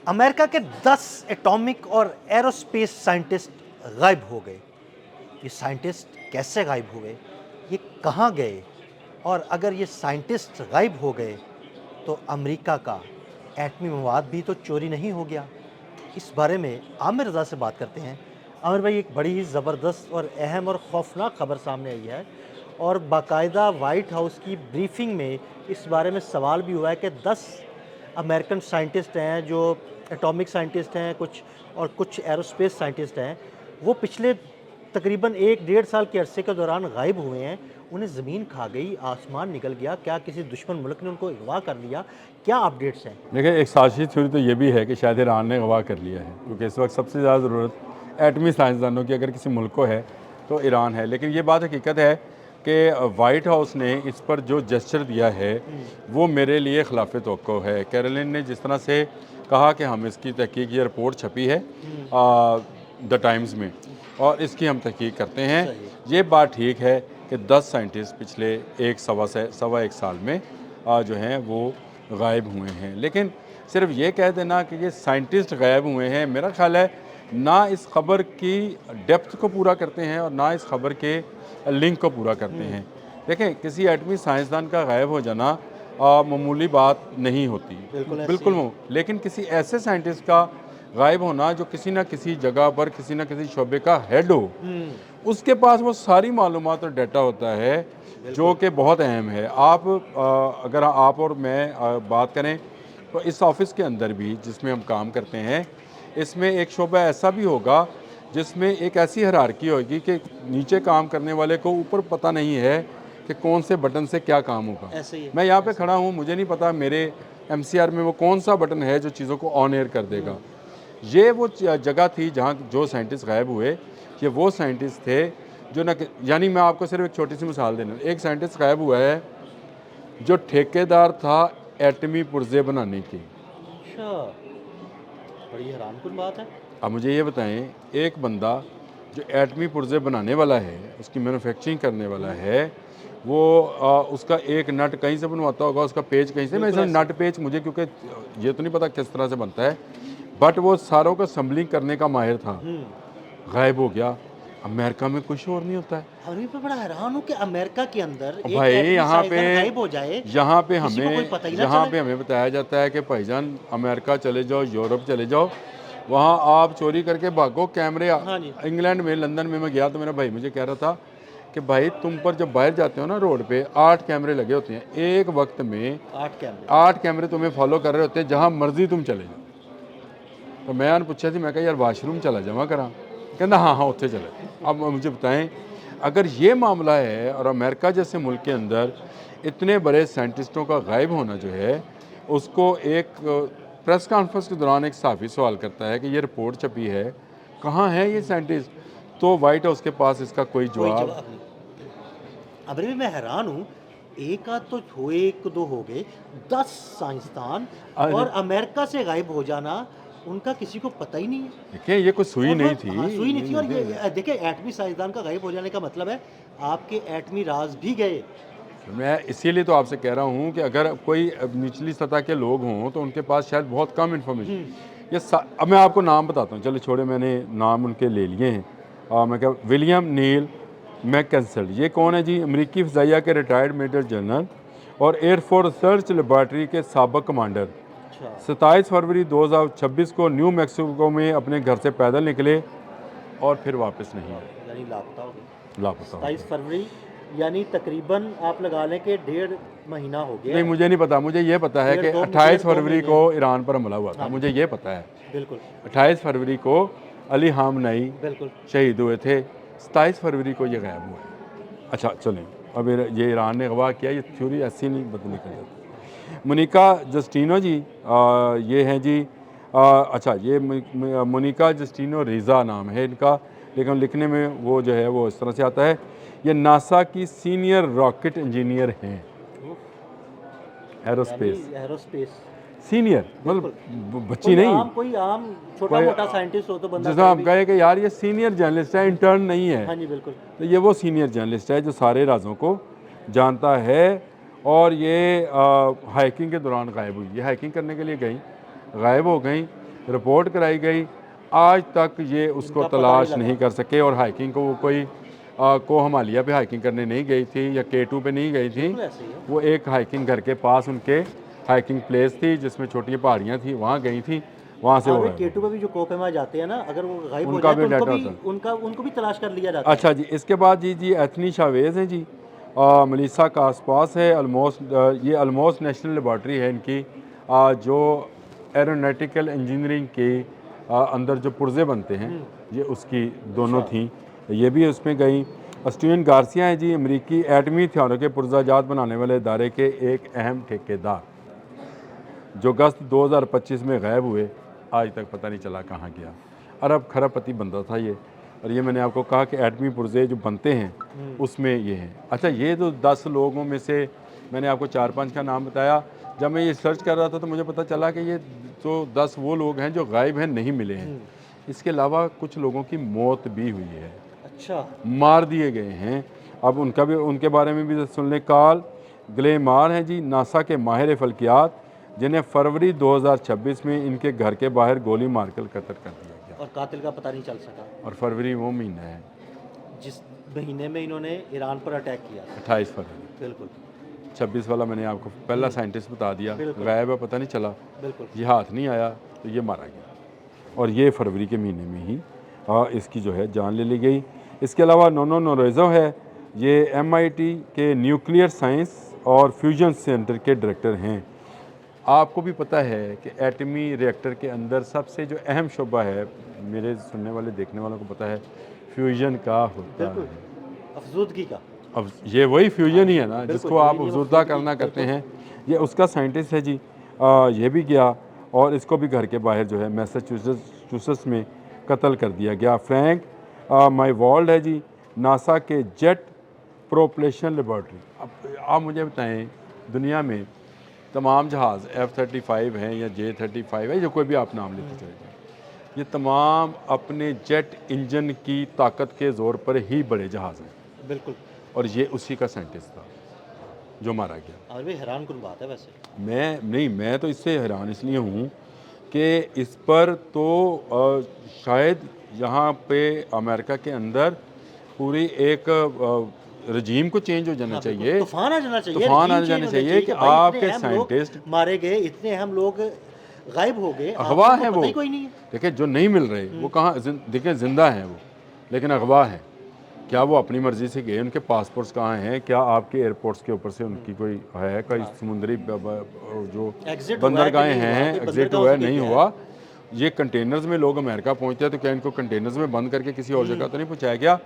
America के 10 atomic और aerospace scientist गायब हो गए। ये साइंटिस्ट कैसे गायब हुए? ये कहाँ गए? और अगर ये साइंटिस्ट गायब हो गए तो अमेरिका का एटमी मवाद भी तो चोरी नहीं हो गया? इस बारे में आमिर रज़ा से बात करते हैं। आमिर भाई, एक बड़ी ही ज़बरदस्त और अहम और खौफनाक खबर सामने आई है और बाकायदा वाइट हाउस की ब्रीफिंग में इस बारे में सवाल भी हुआ है कि 10 अमेरिकन साइंटिस्ट हैं जो एटॉमिक साइंटिस्ट हैं कुछ, और कुछ एरोस्पेस साइंटिस्ट हैं, वो पिछले तकरीबन 1 डेढ़ साल के अरसे के दौरान गायब हुए हैं। उन्हें ज़मीन खा गई, आसमान निकल गया, क्या किसी दुश्मन मुल्क ने उनको अगवा कर लिया? क्या अपडेट्स हैं? देखिए, एक साजिश थ्योरी तो ये भी है कि शायद ईरान ने अगवा कर लिया है, क्योंकि इस वक्त सबसे ज़्यादा ज़रूरत एटमी साइंसदानों की अगर किसी मुल्क को है तो ईरान है। लेकिन ये बात हकीकत है कि वाइट हाउस ने इस पर जो जेस्चर दिया है वो मेरे लिए खिलाफ तवक्को है। कैरोलिन ने जिस तरह से कहा कि हम इसकी तहकीक, ये रिपोर्ट छपी है द टाइम्स में और इसकी हम तहकीक करते हैं, सही। ये बात ठीक है कि 10 साइंटिस्ट पिछले सवा एक साल में जो हैं वो गायब हुए हैं। लेकिन सिर्फ ये कह देना कि ये साइंटिस्ट गायब हुए हैं, मेरा ख्याल है ना इस खबर की डेप्थ को पूरा करते हैं और ना इस खबर के लिंक को पूरा करते हैं। देखें, किसी एटमी साइंसदान का गायब हो जाना मामूली बात नहीं होती, बिल्कुल लेकिन किसी ऐसे साइंटिस्ट का गायब होना जो किसी न किसी जगह पर किसी न किसी शोबे का हेड हो, उसके पास वो सारी मालूमात और डाटा होता है जो कि बहुत अहम है। अगर आप और मैं बात करें तो इस ऑफिस के अंदर भी जिसमें हम काम करते हैं, इसमें एक शोबा ऐसा भी होगा जिसमें एक ऐसी हायरार्की होगी कि नीचे काम करने वाले को ऊपर पता नहीं है कि कौन से बटन से क्या काम होगा। ऐसे ही है। मैं यहाँ पे खड़ा हूँ, मुझे नहीं पता मेरे एमसीआर में वो कौन सा बटन है जो चीज़ों को ऑन एयर कर देगा। ये वो जगह थी जहाँ जो साइंटिस्ट गायब हुए, ये वो साइंटिस्ट थे जो न, यानी मैं आपको सिर्फ एक छोटी सी मिसाल देना, एक साइंटिस्ट गायब हुआ है जो ठेकेदार था एटमी पुर्जे बनाने की। अच्छा, बड़ी हैरानकुन बात है। अब मुझे ये बताएं, एक बंदा जो एटमी पुर्जे बनाने वाला है, उसकी मैन्युफैक्चरिंग करने वाला है, वो उसका एक नट कहीं से बनवाता होगा, उसका पेज कहीं से, मैं इस नट पेज मुझे क्योंकि ये तो नहीं पता किस तरह से बनता है, बट वो सारों का असम्बलिंग करने का माहिर था, गायब हो गया। अमेरिका में कुछ और नहीं होता है। और मैं बड़ा हैरान हूँ कि अमेरिका के अंदर एक भाई एटमी यहाँ पे साइंसदान गायब हो जाए, यहाँ पे किसी को कोई पता ही ना यहाँ चले। पे हमें बताया जाता है कि भाईजान अमेरिका चले जाओ, यूरोप चले जाओ, वहाँ आप चोरी करके भागो, कैमरे। हाँ जी। इंग्लैंड में, लंदन में मैं गया तो मेरा भाई मुझे कह रहा था कि भाई तुम पर जब बाहर जाते हो ना रोड पे 8 कैमरे लगे होते हैं, एक वक्त में 8 कैमरे तुम्हें फॉलो कर रहे होते हैं, जहाँ मर्जी तुम चले जाओ। तो मैं पूछा थी, मैं कहा यार वाशरूम चला जावा करा, कहना हाँ हाँ उत्थे चले। अब मुझे बताएं, अगर ये मामला है और अमेरिका जैसे मुल्क के अंदर इतने बड़े साइंटिस्टों का गायब होना जो है, उसको एक प्रेस कॉन्फ्रेंस के दौरान एक सहाफ़ी सवाल करता है कि ये रिपोर्ट छपी है, कहाँ है ये साइंटिस्ट, तो वाइट हाउस के पास इसका कोई जवाब नहीं। अभी भी मैं हैरान हूँ, एक आध तो हुए, एक दो हो गए, 10 साइंसदान और अमेरिका से गायब हो जाना, उनका किसी को पता ही नहीं है। देखिए, ये कोई सुई नहीं थी। हाँ, सुई नहीं थी। और ये देखिए, एटमी साइंसदान का गायब हो जाने का मतलब है आपके एटमी राज भी गए। मैं इसीलिए तो आपसे कह रहा हूँ कि अगर कोई निचली सतह के लोग हों तो उनके पास शायद बहुत कम इन्फॉर्मेशन। अब मैं आपको नाम बताता हूँ, चलो छोड़े, मैंने नाम उनके ले लिए हैं। मैं क्या, विलियम नील मैककेंसल, ये कौन है जी? अमेरिकी फ़िज़ाइया के रिटायर्ड मेजर जनरल और एयरफोर्स रिसर्च लेबॉर्ट्री के साबिक़ कमांडर। 27 फरवरी 2026 को न्यू मैक्सिको में अपने घर से पैदल निकले और फिर वापस नहीं आए, यानी लापता हो गए। लापता। 27 फरवरी यानी तकरीबन आप लगा लें कि 1.5 महीना हो गया। नहीं, मुझे नहीं पता, मुझे ये पता है कि 28 फरवरी को ईरान पर हमला हुआ था, मुझे ये पता है। बिल्कुल। 28 फरवरी को अली खामनेई बिल्कुल शहीद हुए थे, 27 फरवरी को ये गायब हुआ। अच्छा चलें, अब ये ईरान ने अगवा किया, ये थ्योरी ऐसी नहीं बदली कर जाती। मोनिका जस्टिनो जी, ये हैं जी, अच्छा ये मोनिका जस्टिनो रीज़ा नाम है इनका, लेकिन लिखने में वो जो है वो इस तरह से आता है। ये नासा की सीनियर रॉकेट इंजीनियर हैं, एरोस्पेस सीनियर, मतलब बच्ची नहीं, कोई आम छोटा मोटा साइंटिस्ट हो तो बंदा जैसा हम कहे कि यार ये सीनियर जर्नलिस्ट है, इंटर्न नहीं है। हाँ जी, बिल्कुल। तो ये वो सीनियर जर्नलिस्ट है जो सारे राजों को जानता है। और ये हाइकिंग के दौरान गायब हुई, ये हाइकिंग करने के लिए गई, गायब हो गई। रिपोर्ट कराई गई, आज तक ये उसको इनका पता तलाश नहीं लगा। नहीं कर सके। और हाइकिंग को वो कोई को हमालिया पे हाइकिंग करने नहीं गई थी या K2 पे नहीं गई थी, बिल्कुल ऐसे ही है। वो एक हाइकिंग घर के पास उनके हाइकिंग प्लेस थी जिसमें छोटी पहाड़ियाँ थी, वहाँ गई थी, वहाँ से और वो वे गायब केटू हो पे भी जो कोपेमा जाते हैं ना, अगर वो गायब हो उनका जाए तो भी डाटा होता है। उनको भी तलाश कर लिया जाता है। अच्छा जी, इसके बाद जी एथनी शावेज़ हैं जी, मलीसा का आसपास है ऑलमोस्ट, ये ऑलमोस्ट नेशनल लेबॉर्ट्री है इनकी, जो एरोनॉटिकल इंजीनियरिंग के अंदर जो पुर्जे बनते हैं ये उसकी दोनों अच्छा। थी, ये भी उसमें गई। स्टीवन गार्सिया हैं जी, अमरीकी एटमी हथियारों के पुर्जाजात बनाने वाले इदारे के एक अहम ठेकेदार, जो अगस्त 2025 में गायब हुए, आज तक पता नहीं चला कहाँ गया। अरब खरबपति बंदा था ये, और ये मैंने आपको कहा कि एटमी पुर्जे जो बनते हैं उसमें ये हैं। अच्छा, ये तो 10 लोगों में से मैंने आपको 4-5 का नाम बताया। जब मैं ये सर्च कर रहा था तो मुझे पता चला कि ये तो 10 वो लोग हैं जो गायब हैं, नहीं मिले हैं। इसके अलावा कुछ लोगों की मौत भी हुई है, अच्छा। मार दिए गए हैं। अब उनका भी, उनके बारे में भी सुन लें। कार्ल ग्लेमार हैं जी, नासा के माहिर फल्कियात, जिन्हें फरवरी 2026 में इनके घर के बाहर गोली मारकर कत्ल कर दिया गया। और कातिल का पता नहीं चल सका, और फरवरी वो महीना है जिस महीने में इन्होंने ईरान पर अटैक किया। 28 फरवरी। बिल्कुल 26 वाला मैंने आपको पहला साइंटिस्ट बता दिया, बिल्कुल। गायब है, पता नहीं चला, बिल्कुल। ये हाथ नहीं आया तो ये मारा गया। और ये फरवरी के महीने में ही इसकी जो है जान ले ली गई। इसके अलावा नोनो नोरेजो है, ये MIT के न्यूक्लियर साइंस और फ्यूजन सेंटर के डायरेक्टर हैं। आपको भी पता है कि एटमी रिएक्टर के अंदर सबसे जो अहम शोबा है, मेरे सुनने वाले देखने वालों को पता है, फ्यूजन का होता बिल्कुल है। अफजूदगी का। अब ये वही फ्यूजन ही है ना, बिल्कुल, जिसको आप यूरेनियम अफजुर्दा अफजूदगी, करना करते बिल्कुल। हैं, ये उसका साइंटिस्ट है जी। ये भी गया और इसको भी घर के बाहर जो है मैसाचुसेट्स में कत्ल कर दिया गया। फ्रैंक माईवॉल्ड है जी, नासा के जेट प्रोपल्शन लेबॉर्ट्री। अब आप मुझे बताएं, दुनिया में तमाम जहाज़ F-35 हैं या J-35 है, या कोई भी आप नाम लेते चले जाएं, ये तमाम अपने जेट इंजन की ताकत के ज़ोर पर ही बड़े जहाज़ हैं। बिल्कुल। और ये उसी का साइंटिस्ट था जो मारा गया। और भी हैरान कुन बात है वैसे। मैं तो इससे हैरान इसलिए हूँ कि इस पर तो शायद यहाँ पे अमेरिका के अंदर पूरी एक रजीम को चेंज हो जाना हाँ, बिल्कुल। चाहिए, तूफान आ जाना चाहिए, तूफान आ regime जाना change चाहिए होना कि भाई इतने आपके अहम लोग साइंटिस्ट मारे गए, इतने अहम लोग गायब हो गए, अगवा आपको हैं पता वो। ही कोई नहीं है। देखिए जो नहीं मिल रहे वो कहाँ, देखिए जिंदा हैं वो, लेकिन अगवा हैं। क्या वो अपनी मर्जी से गए? उनके पासपोर्ट्स कहाँ हैं? क्या आपके एयरपोर्ट्स के ऊपर से उनकी कोई है, कोई समुद्री जो एग्जिट हुआ है कि बंदरगाहें नहीं हुआ, हैं, कोई एग्जिट बंदरगाह हुआ है से नहीं लेके हुआ? ये कंटेनर्स में लोग अमेरिका पहुंचते हैं तो क्या इनको कंटेनर्स में बंद करके किसी और जगह तो नहीं पहुंचाया गया?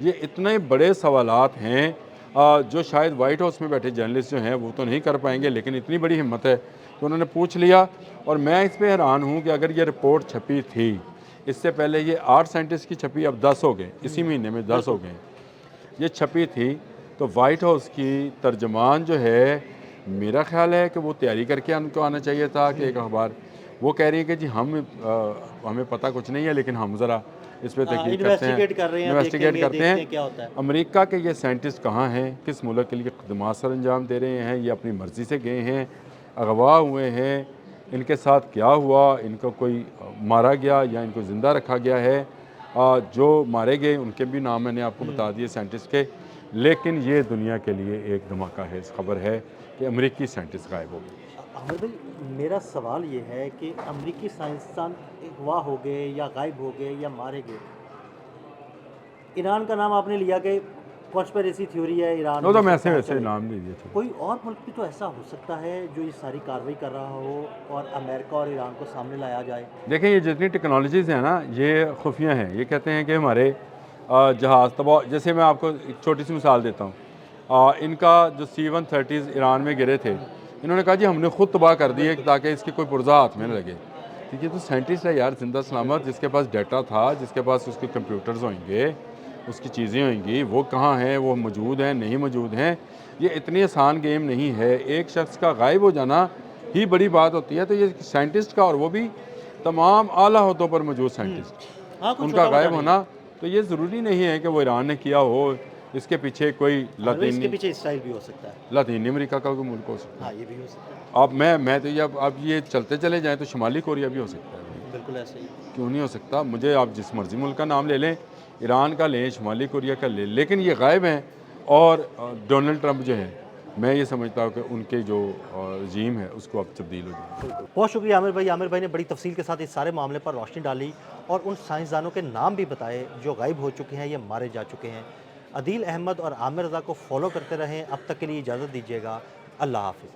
ये इतने बड़े सवालात हैं जो शायद वाइट हाउस में बैठे जर्नलिस्ट जो हैं वो तो नहीं कर पाएंगे, लेकिन इतनी बड़ी हिम्मत है कि उन्होंने पूछ लिया। और मैं इस पर हैरान हूँ कि अगर ये रिपोर्ट छपी थी, इससे पहले ये 8 साइंटिस्ट की छपी, अब 10 हो गए, इसी महीने में 10 हो गए। ये छपी थी तो वाइट हाउस की तर्जमान जो है, मेरा ख्याल है कि वो तैयारी करके उनको आना चाहिए था कि एक अखबार वो कह रही है कि जी हमें पता कुछ नहीं है, लेकिन हम ज़रा इस पर तहकीक करते हैं, इन्वेस्टिगेट कर रहे हैं, इन्वेस्टिगेट देखेंगे, करते देखते हैं हैं क्या होता है। अमेरिका के ये साइंटिस्ट कहाँ हैं, किस मुल्क के लिए खदमात सर अंजाम दे रहे हैं, ये अपनी मर्ज़ी से गए हैं, अगवा हुए हैं, इनके साथ क्या हुआ, इनको कोई मारा गया या इनको ज़िंदा रखा गया है? जो मारे गए उनके भी नाम मैंने आपको बता दिए साइंटिस्ट के। लेकिन ये दुनिया के लिए एक धमाका है, इस खबर है कि अमेरिकी साइंटिस्ट गायब हो गए। अहमद भाई, मेरा सवाल ये है कि अमेरिकी साइंसदान अगवा हो गए या गायब हो गए या मारे गए, ईरान का नाम आपने लिया कि कॉन्स्पिरेसी थ्योरी है ईरान वो तो में वैसे सब वैसे चले। नाम नहीं दिए थे। कोई और मुल्क भी तो ऐसा हो सकता है जो ये सारी कार्रवाई कर रहा हो और अमेरिका और ईरान को सामने लाया जाए? देखें, ये जितनी टेक्नोलॉजीज़ हैं ना, ये खुफिया हैं। ये कहते हैं कि हमारे जहाज़ तबाह, जैसे मैं आपको एक छोटी सी मिसाल देता हूँ, इनका जो C-130 ईरान में गिरे थे, इन्होंने कहा जी हमने खुद तबाह कर दिए ताकि इसकी कोई पुर्जा हाथ में न लगे। ठीक है, तो साइंटिस्ट है यार, जिंदा सलामत, जिसके पास डाटा था, जिसके पास उसके कंप्यूटर्स होंगे, उसकी चीज़ें होंगी, वो कहाँ हैं, वो मौजूद हैं, नहीं मौजूद हैं? ये इतनी आसान गेम नहीं है। एक शख्स का गायब हो जाना ही बड़ी बात होती है, तो ये साइंटिस्ट का, और वो भी तमाम आला ओहदों पर मौजूद साइंटिस्ट, हाँ, कुछ उनका छोटा गायब मोटा होना, तो ये ज़रूरी नहीं है कि वो ईरान ने किया हो। इसके पीछे कोई नहीं। इसके लातीनी पीछे इसराइल भी हो सकता है। लातीनी अमेरिका का कोई मुल्क हो सकता है। हाँ, ये भी हो सकता है। अब ये चलते चले जाएँ तो शुमाली कोरिया भी हो सकता है। बिल्कुल ऐसे ही। क्यों नहीं हो सकता? मुझे आप जिस मर्ज़ी मुल्क का नाम ले लें, ईरान का लें, शुमाली कोरिया का लें, लेकिन ये गायब हैं। और डोनाल्ड ट्रंप जो है, मैं ये समझता हूँ कि उनके जो रजीम है उसको अब तब्दील हो जाएगी। बहुत शुक्रिया आमिर भाई ने बड़ी तफसील के साथ इस सारे मामले पर रोशनी डाली और उन साइंसदानों के नाम भी बताए जो गायब हो चुके हैं या मारे जा चुके हैं। अदील अहमद और आमिर रज़ा को फॉलो करते रहें। अब तक के लिए इजाज़त दीजिएगा। अल्लाह हाफ़िज़।